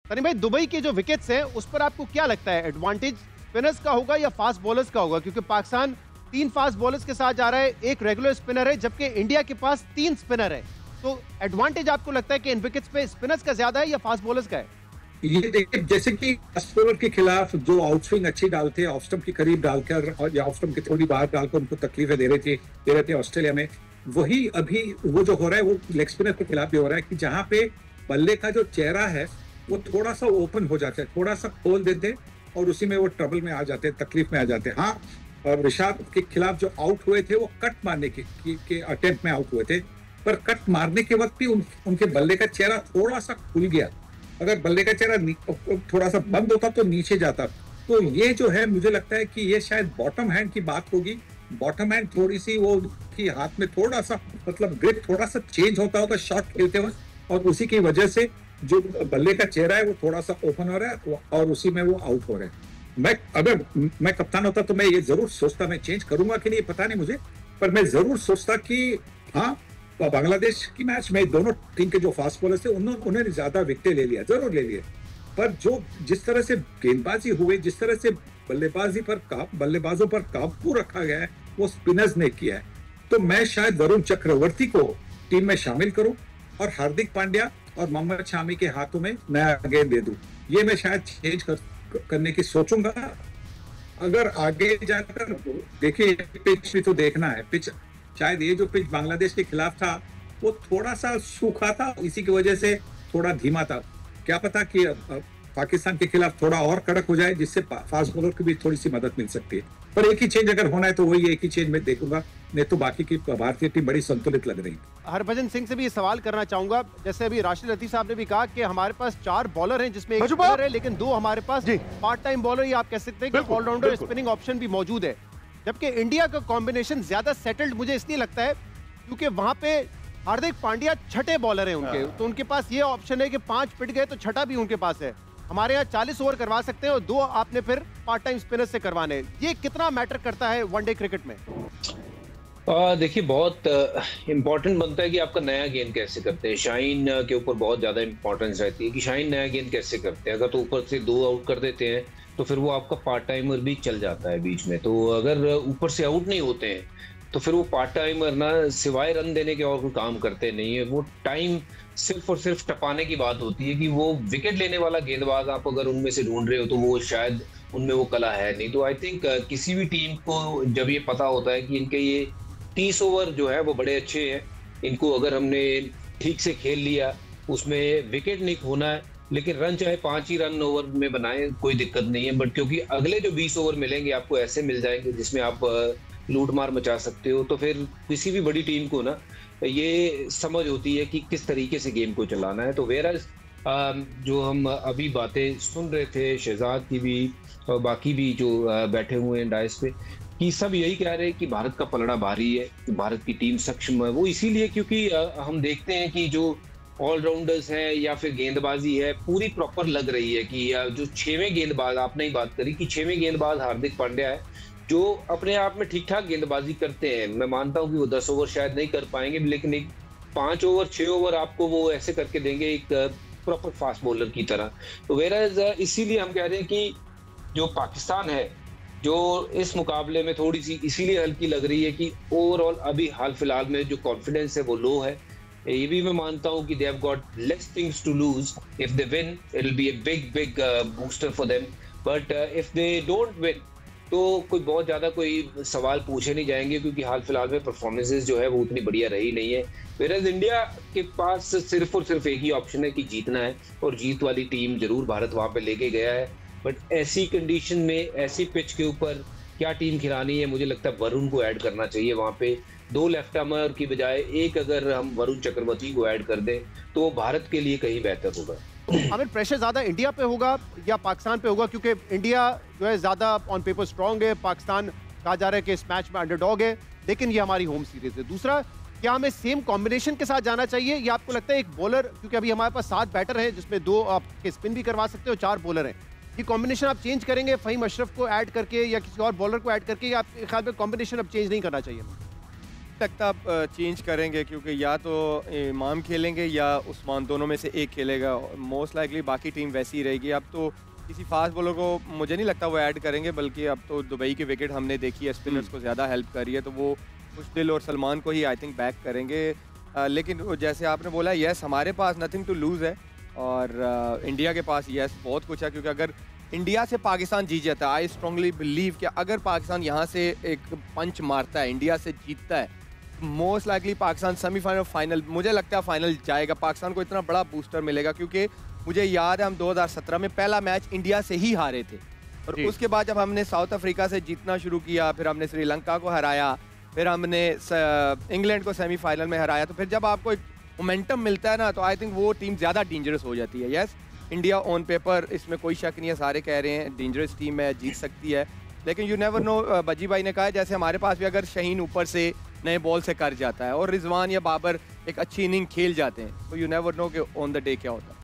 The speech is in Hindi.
सनी भाई, दुबई के जो विकेट्स हैं उस पर आपको क्या लगता है, एडवांटेज स्पिनर्स का होगा या फास्ट बॉलर्स का होगा? क्योंकि पाकिस्तान 3 फास्ट बॉलर्स के साथ जा रहा है, एक रेगुलर स्पिनर है, जबकि इंडिया के पास 3 स्पिनर है। तो एडवांटेज आपको लगता है कि इन विकेट्स पे स्पिनर्स का ज्यादा है या फास्ट बॉलर्स का है? ये देखिए, जैसे कि फास्ट बॉलर के खिलाफ जो आउट स्विंग अच्छी डालते हैं, ऑफ स्टंप के करीब डालकर और या ऑफ स्टंप के थोड़ी बाहर डालकर उनको तकलीफें दे रहे थे ऑस्ट्रेलिया में, वही अभी वो जो हो रहा है वो लेग स्पिनर के खिलाफ भी हो रहा है कि जहां पे बल्ले का जो चेहरा है वो थोड़ा सा ओपन हो जाता है, थोड़ा सा खोल देते और उसी में वो ट्रबल में आ जाते हैं, तकलीफ में आ जाते हैं। हाँ, और ऋषभ के खिलाफ जो आउट हुए थे वो कट मारने के अटेम्प्ट में आउट हुए थे, पर कट मारने के वक्त भी उनके बल्ले का चेहरा थोड़ा सा खुल गया। अगर बल्ले का चेहरा थोड़ा सा बंद होता तो नीचे जाता। तो ये जो है, मुझे लगता है कि ये शायद बॉटम हैंड की बात होगी। बॉटम हैंड थोड़ी सी वो की हाथ में थोड़ा सा मतलब ग्रिप थोड़ा सा चेंज होता होगा शॉट खेलते वक्त, और उसी की वजह से जो बल्ले का चेहरा है वो थोड़ा सा ओपन हो रहा है और उसी में वो आउट हो रहे हैं। अगर मैं कप्तान होता तो मैं ये जरूर सोचता, मैं चेंज करूंगा कि नहीं पता नहीं मुझे, पर मैं जरूर सोचता कि हाँ, बांग्लादेश की मैच में दोनों टीम के जो फास्ट बॉलर्स थे उन्होंने ज्यादा विकेट ले लिया, जरूर ले लिए, पर जो जिस तरह से गेंदबाजी हुई, जिस तरह से बल्लेबाजों पर काबू रखा गया है वो स्पिनर्स ने किया है। तो मैं शायद वरुण चक्रवर्ती को टीम में शामिल करूं और हार्दिक पांड्या और मोहम्मद शामी के हाथों में नया गेंद दे दूं। ये मैं शायद चेंज करने की सोचूंगा। अगर आगे जाकर देखिए, पिच भी तो देखना है। पिच शायद ये जो पिच बांग्लादेश के खिलाफ था वो थोड़ा सा सूखा था, इसी की वजह से थोड़ा धीमा था। क्या पता कि पाकिस्तान के खिलाफ थोड़ा और कड़क हो जाए, जिससे फास्ट बॉलर को भी थोड़ी सी मदद मिल सकती है। पर एक ही चेंज अगर होना है तो वही एक ही चेंज मैं देखूंगा, नहीं तो बाकी की भारतीय टीम बड़ी संतुलित लग रही है। हरभजन सिंह से भी ये सवाल करना चाहूंगा, जैसे अभी राशिद लतीफ साहब ने भी कहा कि हमारे पास 4 बॉलर हैं जिसमें एक स्पिनर है, लेकिन 2 हमारे पास पार्ट टाइम बॉलर, या आप कह सकते हैं कि ऑलराउंडर स्पिनिंग ऑप्शन भी मौजूद है। जबकि इंडिया का कॉम्बिनेशन ज्यादा सेटल्ड मुझे इसलिए लगता है क्योंकि वहां पे हार्दिक पांड्या छठे बॉलर हैं उनके, तो उनके पास ये ऑप्शन है कि 5 पिट गए तो छठा भी उनके पास है। हमारे यहाँ 40 ओवर करवा सकते हैं और 2 आपने फिर पार्ट टाइम स्पिनर से करवाने। ये कितना मैटर करता है वनडे क्रिकेट में? देखिए, बहुत इंपॉर्टेंट बनता है कि आपका नया गेंद कैसे करते हैं। शाहीन के ऊपर बहुत ज्यादा इंपॉर्टेंस रहती है कि शाहीन नया गेंद कैसे करते हैं। अगर तो ऊपर से 2 आउट कर देते हैं तो फिर वो आपका पार्ट टाइमर भी चल जाता है बीच में। तो अगर ऊपर से आउट नहीं होते हैं तो फिर वो पार्ट टाइमर ना सिवाय रन देने के और कोई काम करते नहीं है। वो टाइम सिर्फ और सिर्फ टपाने की बात होती है कि वो विकेट लेने वाला गेंदबाज आप अगर उनमें से ढूंढ रहे हो तो वो शायद उनमें वो कला है नहीं। तो आई थिंक किसी भी टीम को जब ये पता होता है कि इनके ये 30 ओवर जो है वो बड़े अच्छे हैं, इनको अगर हमने ठीक से खेल लिया, उसमें विकेट नहीं खोना है, लेकिन रन चाहे 5 ही रन ओवर में बनाए, कोई दिक्कत नहीं है। बट क्योंकि अगले जो 20 ओवर मिलेंगे आपको ऐसे मिल जाएंगे जिसमें आप लूट मार मचा सकते हो, तो फिर किसी भी बड़ी टीम को ना ये समझ होती है कि किस तरीके से गेम को चलाना है। तो वेयर जो हम अभी बातें सुन रहे थे शहजाद की भी और बाकी भी जो बैठे हुए हैं डायस पे, कि सब यही कह रहे हैं कि भारत का पलड़ा भारी है, भारत की टीम सक्षम है। वो इसीलिए क्योंकि हम देखते हैं कि जो ऑलराउंडर्स हैं या फिर गेंदबाजी है पूरी प्रॉपर लग रही है कि जो 6वें गेंदबाज, आपने ही बात करी कि 6वें गेंदबाज हार्दिक पांड्या है, जो अपने आप में ठीक ठाक गेंदबाजी करते हैं। मैं मानता हूं कि वो 10 ओवर शायद नहीं कर पाएंगे, लेकिन एक 5 ओवर 6 ओवर आपको वो ऐसे करके देंगे एक प्रॉपर फास्ट बॉलर की तरह। तो वेराज इसीलिए हम कह रहे हैं कि जो पाकिस्तान है जो इस मुकाबले में थोड़ी सी इसीलिए हल्की लग रही है कि ओवरऑल अभी हाल फिलहाल में जो कॉन्फिडेंस है वो लो है। ये भी मैं मानता हूं कि they have got less things to lose. If they win it will be a big booster for them, but if they don't win तो कोई बहुत ज्यादा कोई सवाल पूछे नहीं जाएंगे, क्योंकि हाल फिलहाल में परफॉर्मेंसेस जो है वो उतनी बढ़िया रही नहीं है। वेराज इंडिया के पास सिर्फ और सिर्फ एक ही ऑप्शन है कि जीतना है, और जीत वाली टीम जरूर भारत वहां पे लेके गया है। बट ऐसी कंडीशन में ऐसी पिच के ऊपर क्या टीम खिलानी है, मुझे लगता है वरुण को ऐड करना चाहिए वहां पे। 2 लेफ्ट आर्मर की बजाय एक अगर हम वरुण चक्रवर्ती को ऐड कर दें तो भारत के लिए कहीं बेहतर होगा। आमिर, प्रेशर ज्यादा इंडिया पे होगा या पाकिस्तान पे होगा? क्योंकि इंडिया जो है ज्यादा ऑन पेपर स्ट्रांग है, पाकिस्तान कहा जा रहा है कि इस मैच में अंडरडॉग है, लेकिन ये हमारी होम सीरीज है। दूसरा, क्या हमें सेम कॉम्बिनेशन के साथ जाना चाहिए या आपको लगता है एक बॉलर, क्योंकि अभी हमारे पास 7 बैटर हैं जिसमें 2 आप स्पिन भी करवा सकते हो, 4 बॉलर हैं, ये कॉम्बिनेशन आप चेंज करेंगे फहीम अशरफ को ऐड करके या किसी और बॉलर को ऐड करके, या आपके ख्याल में कॉम्बिनेशन अब चेंज नहीं करना चाहिए? लगता चेंज करेंगे, क्योंकि या तो इमाम खेलेंगे या उस्मान, दोनों में से एक खेलेगा। मोस्ट लाइकली बाकी टीम वैसी ही रहेगी। अब तो किसी फास्ट बॉलर को मुझे नहीं लगता वो ऐड करेंगे, बल्कि अब तो दुबई की विकेट हमने देखी है, स्पिनर्स को ज़्यादा हेल्प कर रही है, तो वो खुशदिल और सलमान को ही आई थिंक बैक करेंगे। लेकिन जैसे आपने बोला, यस हमारे पास नथिंग टू लूज़ है, और इंडिया के पास यस बहुत कुछ है, क्योंकि अगर इंडिया से पाकिस्तान जीत जाता है, आई स्ट्रांगली बिलीव कि अगर पाकिस्तान यहाँ से एक पंच मारता है, इंडिया से जीतता है, most likely Pakistan semifinal final, मुझे लगता है फाइनल जाएगा। पाकिस्तान को इतना बड़ा बूस्टर मिलेगा, क्योंकि मुझे याद है हम 2017 में पहला मैच इंडिया से ही हारे थे, और उसके बाद जब हमने साउथ अफ्रीका से जीतना शुरू किया, फिर हमने श्रीलंका को हराया, फिर हमने इंग्लैंड को सेमीफाइनल में हराया, तो फिर जब आपको एक मोमेंटम मिलता है ना, तो आई थिंक वो टीम ज़्यादा डेंजरस हो जाती है। यस इंडिया ऑन पेपर, इसमें कोई शक नहीं है, सारे कह रहे हैं डेंजरस टीम है, जीत सकती है, लेकिन यू नेवर नो। बजी भाई ने कहा जैसे हमारे पास भी अगर शहीन ऊपर से नए बॉल से कर जाता है और रिजवान या बाबर एक अच्छी इनिंग खेल जाते हैं, तो यू नेवर नो कि ऑन द डे क्या होता है।